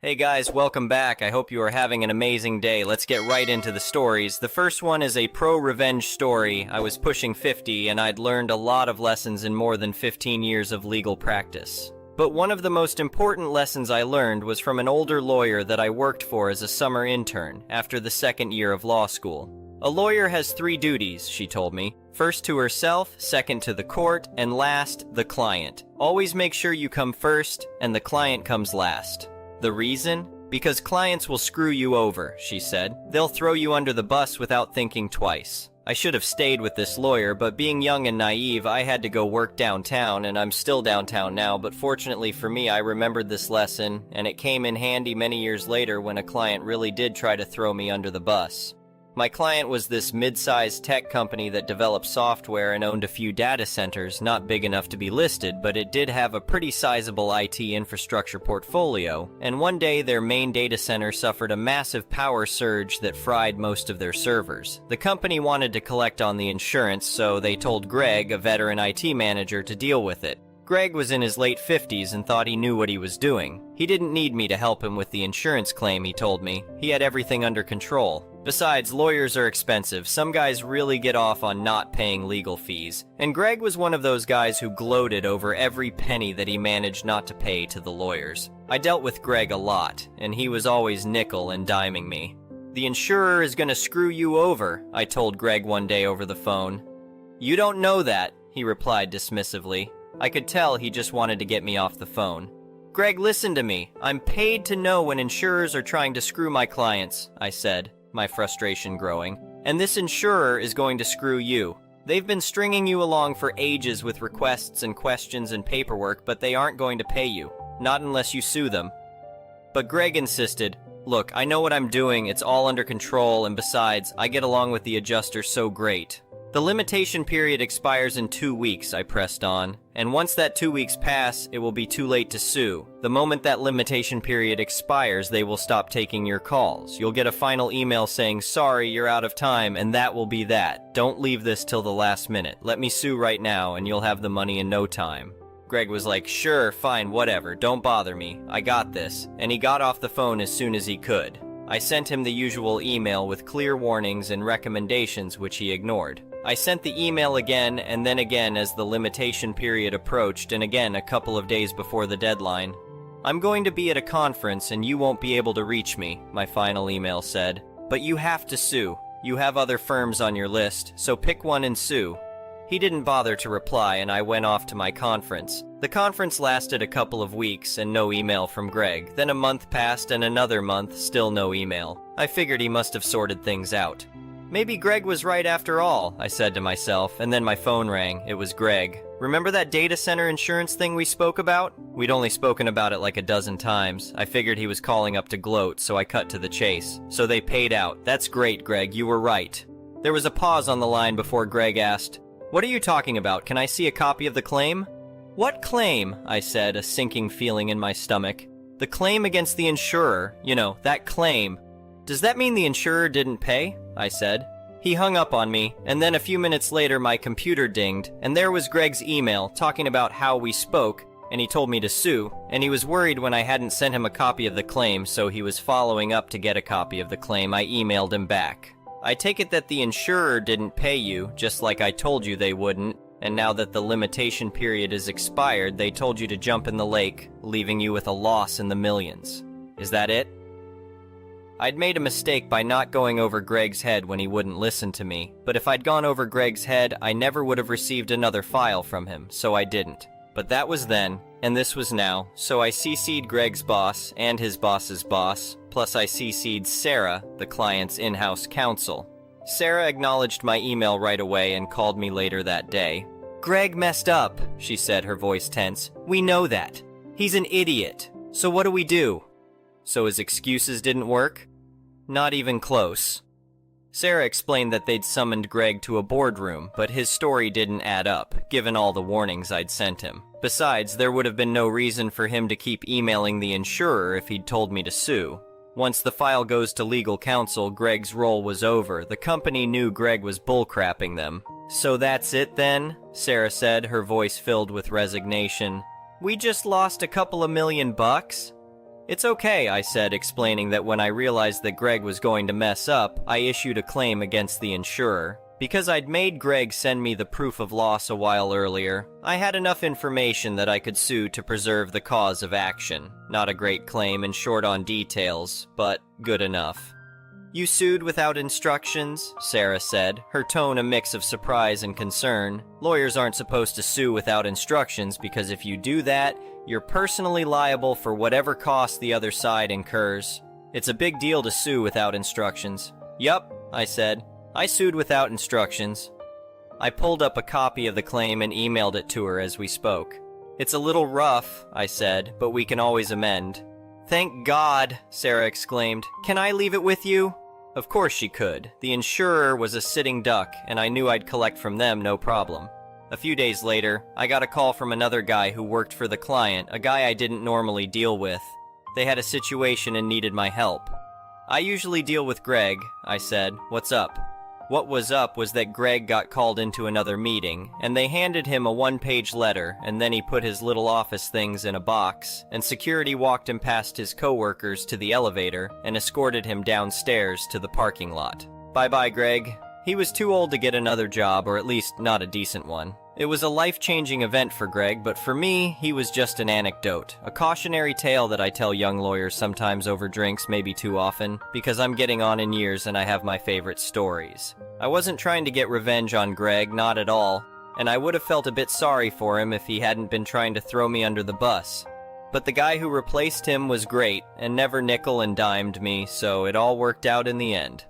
Hey guys, welcome back. I hope you are having an amazing day. Let's get right into the stories. The first one is a pro-revenge story. I was pushing 50 and I'd learned a lot of lessons in more than 15 years of legal practice. But one of the most important lessons I learned was from an older lawyer that I worked for as a summer intern after the second year of law school. A lawyer has 3 duties, she told me. First to herself, second to the court, and last, the client. Always make sure you come first and the client comes last. The reason? Because clients will screw you over, she said. They'll throw you under the bus without thinking twice. I should have stayed with this lawyer, but being young and naive, I had to go work downtown, and I'm still downtown now, but fortunately for me, I remembered this lesson, and it came in handy many years later when a client really did try to throw me under the bus. My client was this mid-sized tech company that developed software and owned a few data centers, not big enough to be listed, but it did have a pretty sizable IT infrastructure portfolio, and one day their main data center suffered a massive power surge that fried most of their servers. The company wanted to collect on the insurance, so they told Greg, a veteran IT manager, to deal with it. Greg was in his late 50s and thought he knew what he was doing. He didn't need me to help him with the insurance claim, he told me. He had everything under control. Besides, lawyers are expensive. Some guys really get off on not paying legal fees. And Greg was one of those guys who gloated over every penny that he managed not to pay to the lawyers. I dealt with Greg a lot, and he was always nickel and diming me. The insurer is gonna screw you over, I told Greg one day over the phone. You don't know that, he replied dismissively. I could tell he just wanted to get me off the phone. Greg, listen to me. I'm paid to know when insurers are trying to screw my clients, I said, my frustration growing. And this insurer is going to screw you. They've been stringing you along for ages with requests and questions and paperwork, but they aren't going to pay you. Not unless you sue them. But Greg insisted, look, I know what I'm doing, it's all under control, and besides, I get along with the adjuster so great. The limitation period expires in 2 weeks, I pressed on, and once that 2 weeks pass, it will be too late to sue. The moment that limitation period expires, they will stop taking your calls. You'll get a final email saying, sorry, you're out of time, and that will be that. Don't leave this till the last minute. Let me sue right now, and you'll have the money in no time. Greg was like, sure, fine, whatever, don't bother me. I got this, and he got off the phone as soon as he could. I sent him the usual email with clear warnings and recommendations, which he ignored. I sent the email again and then again as the limitation period approached, and again a couple of days before the deadline. I'm going to be at a conference and you won't be able to reach me, my final email said. But you have to sue. You have other firms on your list, so pick one and sue. He didn't bother to reply and I went off to my conference. The conference lasted a couple of weeks and no email from Greg. Then a month passed and another month, still no email. I figured he must have sorted things out. Maybe Greg was right after all, I said to myself, and then my phone rang. It was Greg. Remember that data center insurance thing we spoke about? We'd only spoken about it like a dozen times. I figured he was calling up to gloat, so I cut to the chase. So they paid out. That's great, Greg, you were right. There was a pause on the line before Greg asked, what are you talking about? Can I see a copy of the claim? What claim? I said, a sinking feeling in my stomach. The claim against the insurer. You know, that claim. Does that mean the insurer didn't pay? I said. He hung up on me, and then a few minutes later my computer dinged, and there was Greg's email talking about how we spoke, and he told me to sue, and he was worried when I hadn't sent him a copy of the claim, so he was following up to get a copy of the claim. I emailed him back. I take it that the insurer didn't pay you, just like I told you they wouldn't, and now that the limitation period is expired, they told you to jump in the lake, leaving you with a loss in the millions. Is that it? I'd made a mistake by not going over Greg's head when he wouldn't listen to me, but if I'd gone over Greg's head, I never would have received another file from him, so I didn't. But that was then, and this was now, so I CC'd Greg's boss and his boss's boss, plus I CC'd Sarah, the client's in-house counsel. Sarah acknowledged my email right away and called me later that day. Greg messed up, she said, her voice tense. We know that. He's an idiot. So what do we do? So his excuses didn't work? Not even close. Sarah explained that they'd summoned Greg to a boardroom, but his story didn't add up, given all the warnings I'd sent him. Besides, there would have been no reason for him to keep emailing the insurer if he'd told me to sue. Once the file goes to legal counsel, Greg's role was over. The company knew Greg was bullcrapping them. So that's it then? Sarah said, her voice filled with resignation. We just lost a couple of $1 million. It's okay, I said, explaining that when I realized that Greg was going to mess up, I issued a claim against the insurer. Because I'd made Greg send me the proof of loss a while earlier, I had enough information that I could sue to preserve the cause of action. Not a great claim and short on details, but good enough. You sued without instructions, Sarah said, her tone a mix of surprise and concern. Lawyers aren't supposed to sue without instructions because if you do that, you're personally liable for whatever cost the other side incurs. It's a big deal to sue without instructions. Yup, I said. I sued without instructions. I pulled up a copy of the claim and emailed it to her as we spoke. It's a little rough, I said, but we can always amend. Thank God, Sarah exclaimed. Can I leave it with you? Of course she could. The insurer was a sitting duck, and I knew I'd collect from them no problem. A few days later, I got a call from another guy who worked for the client, a guy I didn't normally deal with. They had a situation and needed my help. I usually deal with Greg, I said. What's up? What was up was that Greg got called into another meeting, and they handed him a one-page letter, and then he put his little office things in a box, and security walked him past his coworkers to the elevator and escorted him downstairs to the parking lot. Bye-bye, Greg. He was too old to get another job, or at least not a decent one. It was a life-changing event for Greg, but for me, he was just an anecdote, a cautionary tale that I tell young lawyers sometimes over drinks, maybe too often, because I'm getting on in years and I have my favorite stories. I wasn't trying to get revenge on Greg, not at all, and I would have felt a bit sorry for him if he hadn't been trying to throw me under the bus. But the guy who replaced him was great, and never nickel and dimed me, so it all worked out in the end.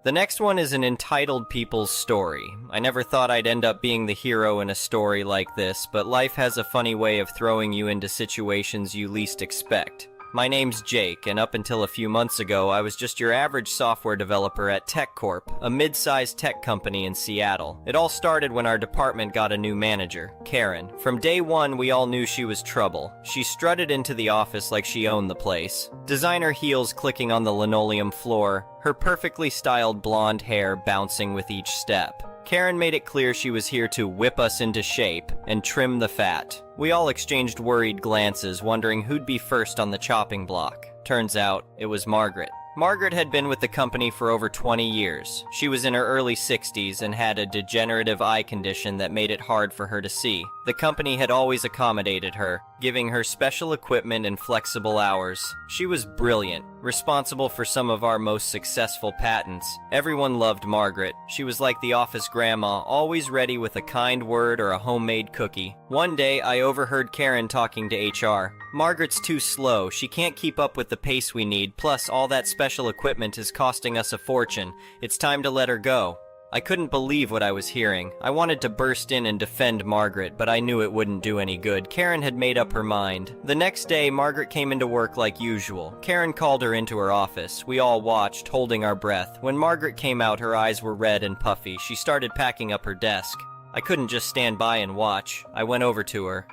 The next one is an entitled people's story. I never thought I'd end up being the hero in a story like this, but life has a funny way of throwing you into situations you least expect. My name's Jake, and up until a few months ago, I was just your average software developer at TechCorp, a mid-sized tech company in Seattle. It all started when our department got a new manager, Karen. From day one, we all knew she was trouble. She strutted into the office like she owned the place. Designer heels clicking on the linoleum floor, her perfectly styled blonde hair bouncing with each step. Karen made it clear she was here to whip us into shape and trim the fat. We all exchanged worried glances, wondering who'd be first on the chopping block. Turns out, it was Margaret. Margaret had been with the company for over 20 years. She was in her early 60s and had a degenerative eye condition that made it hard for her to see. The company had always accommodated her, giving her special equipment and flexible hours. She was brilliant, responsible for some of our most successful patents. Everyone loved Margaret. She was like the office grandma, always ready with a kind word or a homemade cookie. One day, I overheard Karen talking to HR. Margaret's too slow. She can't keep up with the pace we need, plus all that special equipment is costing us a fortune. It's time to let her go. I couldn't believe what I was hearing. I wanted to burst in and defend Margaret, but I knew it wouldn't do any good. Karen had made up her mind. The next day, Margaret came into work like usual. Karen called her into her office. We all watched, holding our breath. When Margaret came out, her eyes were red and puffy. She started packing up her desk. I couldn't just stand by and watch. I went over to her.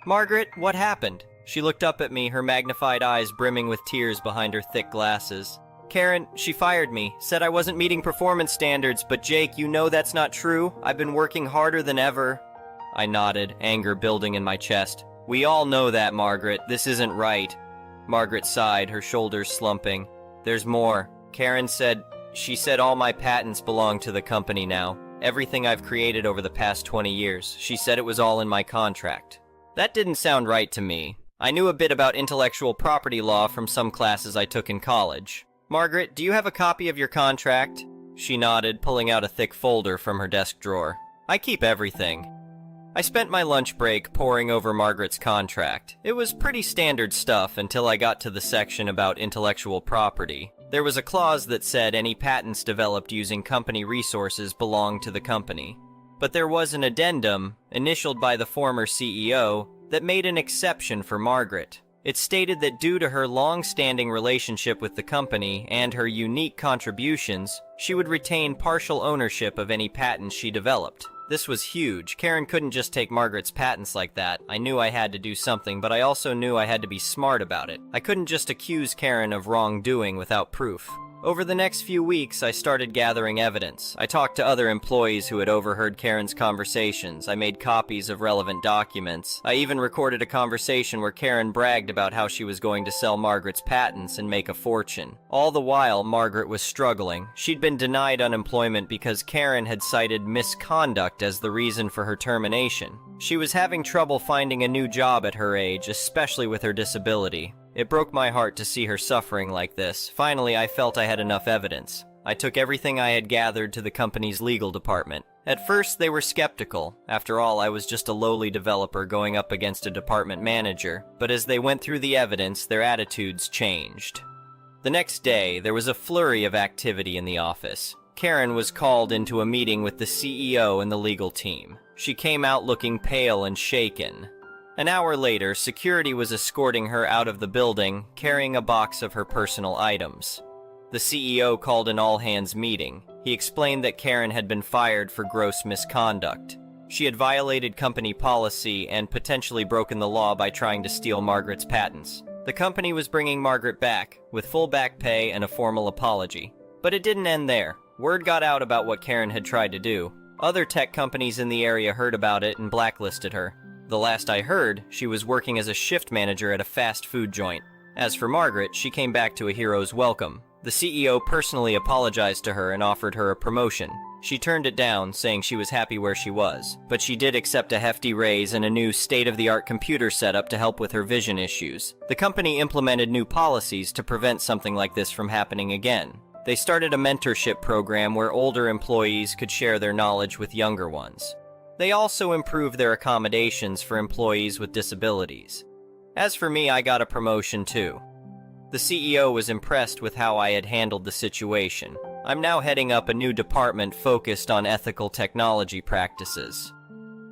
"Margaret, what happened?" She looked up at me, her magnified eyes brimming with tears behind her thick glasses. "Karen, she fired me, said I wasn't meeting performance standards, but Jake, you know that's not true. I've been working harder than ever." I nodded, anger building in my chest. "We all know that, Margaret. This isn't right." Margaret sighed, her shoulders slumping. "There's more. Karen said, she said all my patents belong to the company now. Everything I've created over the past 20 years. She said it was all in my contract." That didn't sound right to me. I knew a bit about intellectual property law from some classes I took in college. "Margaret, do you have a copy of your contract?" She nodded, pulling out a thick folder from her desk drawer. "I keep everything." I spent my lunch break poring over Margaret's contract. It was pretty standard stuff until I got to the section about intellectual property. There was a clause that said any patents developed using company resources belonged to the company. But there was an addendum, initialed by the former CEO, that made an exception for Margaret. It stated that due to her long-standing relationship with the company and her unique contributions, she would retain partial ownership of any patents she developed. This was huge. Karen couldn't just take Margaret's patents like that. I knew I had to do something, but I also knew I had to be smart about it. I couldn't just accuse Karen of wrongdoing without proof. Over the next few weeks, I started gathering evidence. I talked to other employees who had overheard Karen's conversations. I made copies of relevant documents. I even recorded a conversation where Karen bragged about how she was going to sell Margaret's patents and make a fortune. All the while, Margaret was struggling. She'd been denied unemployment because Karen had cited misconduct as the reason for her termination. She was having trouble finding a new job at her age, especially with her disability. It broke my heart to see her suffering like this. Finally, I felt I had enough evidence. I took everything I had gathered to the company's legal department. At first, they were skeptical. After all, I was just a lowly developer going up against a department manager. But as they went through the evidence, their attitudes changed. The next day, there was a flurry of activity in the office. Karen was called into a meeting with the CEO and the legal team. She came out looking pale and shaken. An hour later, security was escorting her out of the building, carrying a box of her personal items. The CEO called an all-hands meeting. He explained that Karen had been fired for gross misconduct. She had violated company policy and potentially broken the law by trying to steal Margaret's patents. The company was bringing Margaret back, with full back pay and a formal apology. But it didn't end there. Word got out about what Karen had tried to do. Other tech companies in the area heard about it and blacklisted her. The last I heard, she was working as a shift manager at a fast food joint. As for Margaret, she came back to a hero's welcome. The CEO personally apologized to her and offered her a promotion. She turned it down, saying she was happy where she was. But she did accept a hefty raise and a new state-of-the-art computer setup to help with her vision issues. The company implemented new policies to prevent something like this from happening again. They started a mentorship program where older employees could share their knowledge with younger ones. They also improved their accommodations for employees with disabilities. As for me, I got a promotion too. The CEO was impressed with how I had handled the situation. I'm now heading up a new department focused on ethical technology practices.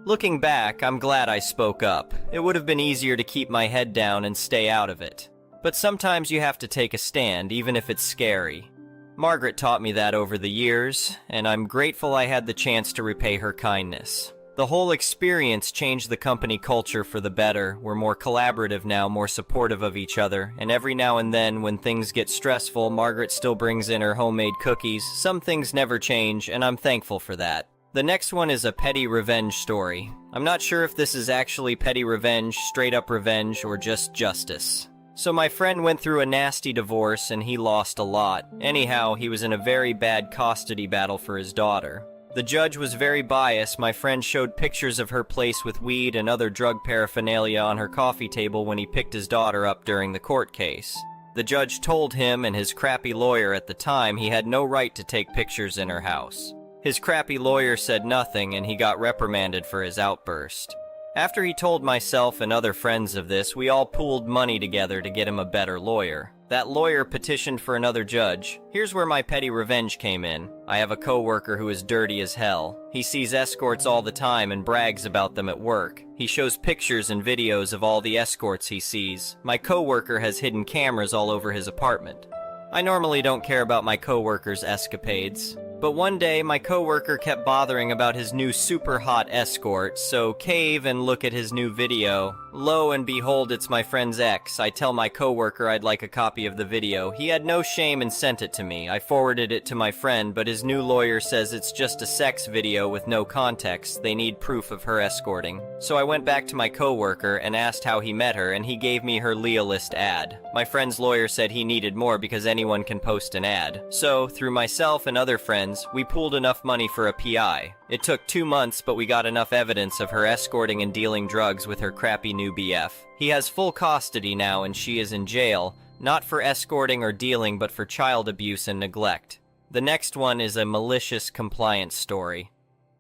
Looking back, I'm glad I spoke up. It would have been easier to keep my head down and stay out of it. But sometimes you have to take a stand, even if it's scary. Margaret taught me that over the years, and I'm grateful I had the chance to repay her kindness. The whole experience changed the company culture for the better. We're more collaborative now, more supportive of each other, and every now and then, when things get stressful, Margaret still brings in her homemade cookies. Some things never change, and I'm thankful for that. The next one is a petty revenge story. I'm not sure if this is actually petty revenge, straight up revenge, or just justice. So my friend went through a nasty divorce and he lost a lot. Anyhow, he was in a very bad custody battle for his daughter. The judge was very biased. My friend showed pictures of her place with weed and other drug paraphernalia on her coffee table when he picked his daughter up during the court case. The judge told him and his crappy lawyer at the time he had no right to take pictures in her house. His crappy lawyer said nothing and he got reprimanded for his outburst. After he told myself and other friends of this, we all pooled money together to get him a better lawyer. That lawyer petitioned for another judge. Here's where my petty revenge came in. I have a coworker who is dirty as hell. He sees escorts all the time and brags about them at work. He shows pictures and videos of all the escorts he sees. My coworker has hidden cameras all over his apartment. I normally don't care about my coworker's escapades. But one day, my coworker kept bothering about his new super hot escort, so cave and look at his new video. Lo and behold, it's my friend's ex. I tell my coworker I'd like a copy of the video. He had no shame and sent it to me. I forwarded it to my friend, but his new lawyer says it's just a sex video with no context. They need proof of her escorting. So I went back to my coworker and asked how he met her, and he gave me her Leah list ad. My friend's lawyer said he needed more because anyone can post an ad. So, through myself and other friends, we pooled enough money for a PI. It took 2 months, but we got enough evidence of her escorting and dealing drugs with her crappy new BF. He has full custody now and she is in jail, not for escorting or dealing, but for child abuse and neglect. The next one is a malicious compliance story.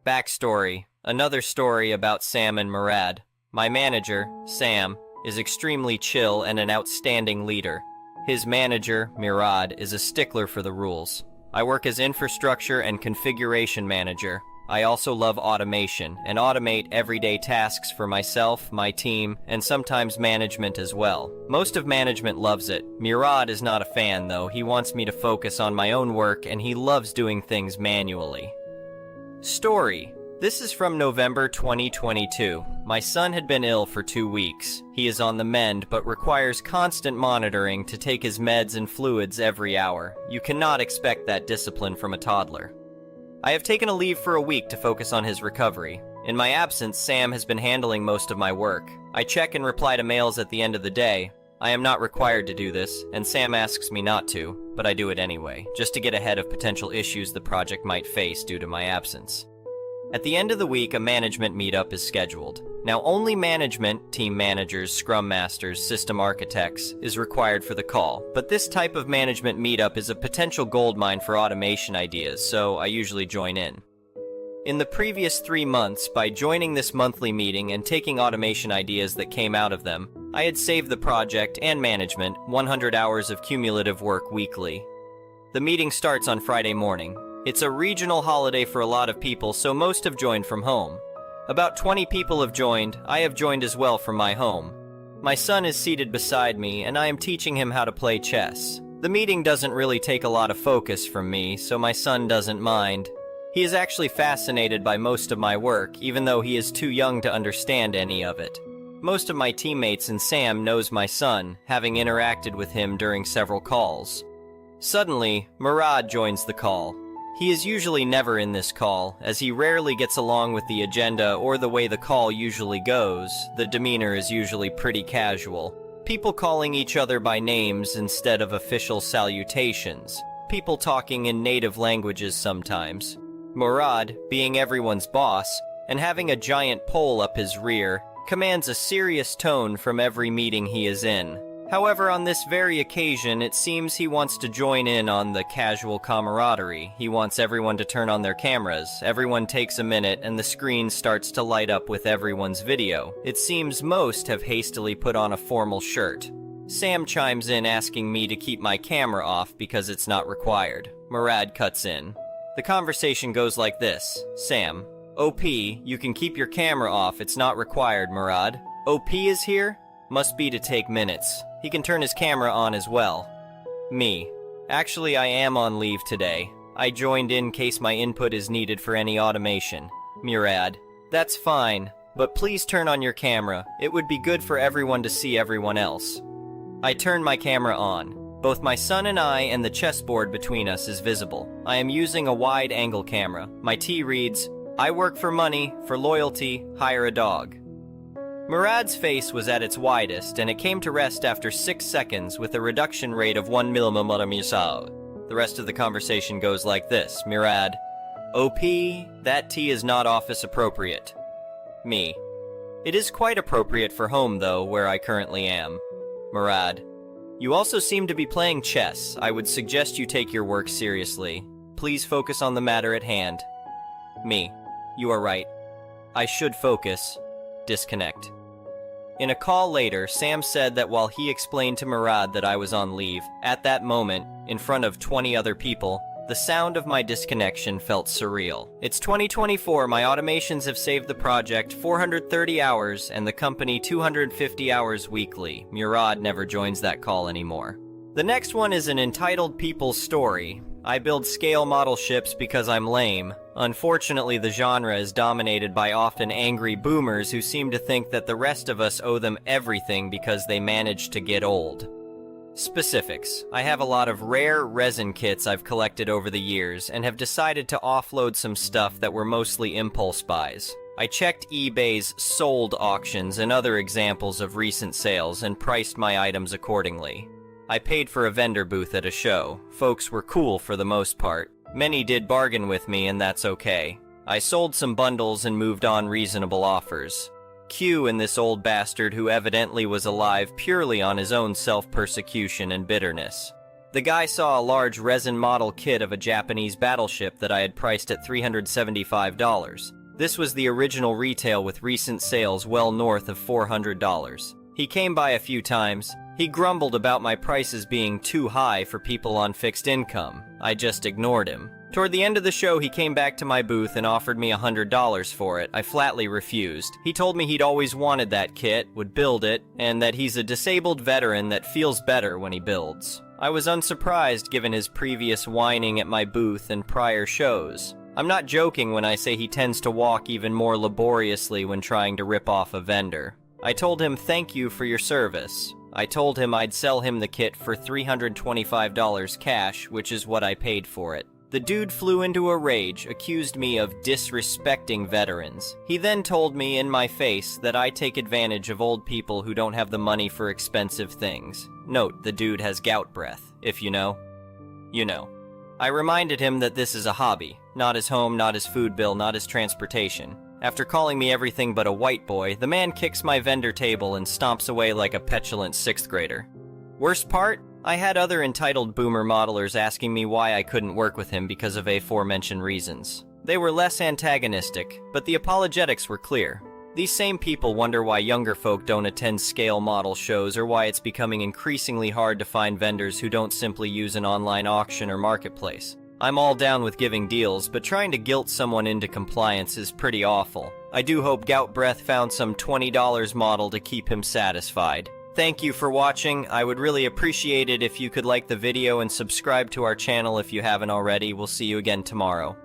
Backstory: another story about Sam and Murad. My manager, Sam, is extremely chill and an outstanding leader. His manager, Murad, is a stickler for the rules. I work as infrastructure and configuration manager. I also love automation and automate everyday tasks for myself, my team, and sometimes management as well. Most of management loves it. Murad is not a fan though. He wants me to focus on my own work and he loves doing things manually. Story: This is from November 2022. My son had been ill for 2 weeks. He is on the mend, but requires constant monitoring to take his meds and fluids every hour. You cannot expect that discipline from a toddler. I have taken a leave for a week to focus on his recovery. In my absence, Sam has been handling most of my work. I check and reply to mails at the end of the day. I am not required to do this, and Sam asks me not to, but I do it anyway, just to get ahead of potential issues the project might face due to my absence. At the end of the week, a management meetup is scheduled. Now, only management, team managers, scrum masters, system architects, is required for the call, but this type of management meetup is a potential goldmine for automation ideas, so I usually join in. In the previous 3 months, by joining this monthly meeting and taking automation ideas that came out of them, I had saved the project and management 100 hours of cumulative work weekly. The meeting starts on Friday morning. It's a regional holiday for a lot of people, so most have joined from home. About 20 people have joined. I have joined as well from my home. My son is seated beside me, and I am teaching him how to play chess. The meeting doesn't really take a lot of focus from me, so my son doesn't mind. He is actually fascinated by most of my work, even though he is too young to understand any of it. Most of my teammates and Sam knows my son, having interacted with him during several calls. Suddenly, Murad joins the call. He is usually never in this call, as he rarely gets along with the agenda or the way the call usually goes. The demeanor is usually pretty casual. People calling each other by names instead of official salutations. People talking in native languages sometimes. Murad, being everyone's boss, and having a giant pole up his rear, commands a serious tone from every meeting he is in. However, on this very occasion, it seems he wants to join in on the casual camaraderie. He wants everyone to turn on their cameras. Everyone takes a minute, and the screen starts to light up with everyone's video. It seems most have hastily put on a formal shirt. Sam chimes in asking me to keep my camera off because it's not required. Murad cuts in. The conversation goes like this. Sam: OP, you can keep your camera off, it's not required, Murad. OP is here? Must be to take minutes. He can turn his camera on as well. Me: actually, I am on leave today. I joined in case my input is needed for any automation. Murad: that's fine, but please turn on your camera. It would be good for everyone to see everyone else. I turn my camera on. Both my son and I and the chessboard between us is visible. I am using a wide-angle camera. My T reads, I work for money, for loyalty, hire a dog. Murad's face was at its widest, and it came to rest after 6 seconds with a reduction rate of 1 mm. The rest of the conversation goes like this. Murad: OP, that T is not office appropriate. Me: it is quite appropriate for home though, where I currently am. Murad: you also seem to be playing chess. I would suggest you take your work seriously. Please focus on the matter at hand. Me: you are right. I should focus. Disconnect. In a call later, Sam said that while he explained to Murad that I was on leave, at that moment, in front of 20 other people, the sound of my disconnection felt surreal. It's 2024, my automations have saved the project 430 hours and the company 250 hours weekly. Murad never joins that call anymore. The next one is an entitled people's story. I build scale model ships because I'm lame. Unfortunately, the genre is dominated by often angry boomers who seem to think that the rest of us owe them everything because they managed to get old. Specifics: I have a lot of rare resin kits I've collected over the years and have decided to offload some stuff that were mostly impulse buys. I checked eBay's sold auctions and other examples of recent sales and priced my items accordingly. I paid for a vendor booth at a show. Folks were cool for the most part. Many did bargain with me, and that's okay. I sold some bundles and moved on reasonable offers. Q and this old bastard who evidently was alive purely on his own self-persecution and bitterness. The guy saw a large resin model kit of a Japanese battleship that I had priced at $375. This was the original retail with recent sales well north of $400. He came by a few times. He grumbled about my prices being too high for people on fixed income. I just ignored him. Toward the end of the show, he came back to my booth and offered me $100 for it. I flatly refused. He told me he'd always wanted that kit, would build it, and that he's a disabled veteran that feels better when he builds. I was unsurprised given his previous whining at my booth and prior shows. I'm not joking when I say he tends to walk even more laboriously when trying to rip off a vendor. I told him thank you for your service. I told him I'd sell him the kit for $325 cash, which is what I paid for it. The dude flew into a rage, accused me of disrespecting veterans. He then told me in my face that I take advantage of old people who don't have the money for expensive things. Note, the dude has gout breath. If you know, you know. I reminded him that this is a hobby, not his home, not his food bill, not his transportation. After calling me everything but a white boy, the man kicks my vendor table and stomps away like a petulant 6th grader. Worst part? I had other entitled boomer modelers asking me why I couldn't work with him because of aforementioned reasons. They were less antagonistic, but the apologetics were clear. These same people wonder why younger folk don't attend scale model shows or why it's becoming increasingly hard to find vendors who don't simply use an online auction or marketplace. I'm all down with giving deals, but trying to guilt someone into compliance is pretty awful. I do hope Gout Breath found some $20 model to keep him satisfied. Thank you for watching. I would really appreciate it if you could like the video and subscribe to our channel if you haven't already. We'll see you again tomorrow.